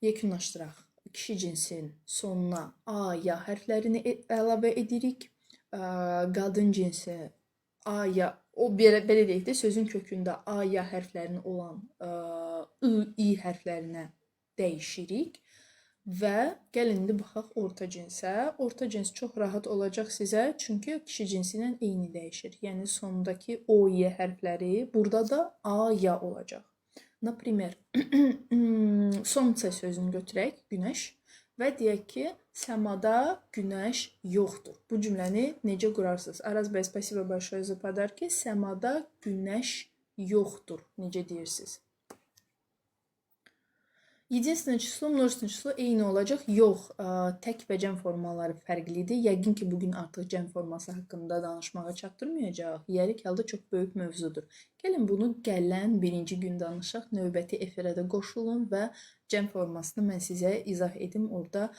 yekunlaşdıraq. Kişi cinsin sonuna a, ya hərflərini əlavə edirik. Qadın cinsi a, ya, o belə deyək də, sözün kökündə a, ya hərflərinin olan i hərflərinə dəyişirik. Və gəlin indi baxaq orta cinsə. Orta cins çox rahat olacaq sizə, çünki kişi cinsi ilə eyni dəyişir. Yəni sondakı o, y hərfləri burada da a, ya olacaq. Например, Солнце sözünü götürək, günəş və deyək ki, səmada günəş yoxdur. Bu cümləni necə qurarsınız? Araz bəy, спасибо большое за подарки. Səmada günəş yoxdur. Necə deyirsiniz? Единственное число, множественное число eyni olacaq. Yox, tək və cəm formaları fərqlidir. Yəqin ki, bugün artıq cəm forması haqqında danışmağa çatdırmayacaq. Yərik halda çox böyük mövzudur. Gəlin bunu gələn birinci gün danışaq. Növbəti efirə də qoşulun və cəm formasını mən sizə izah edim. Orada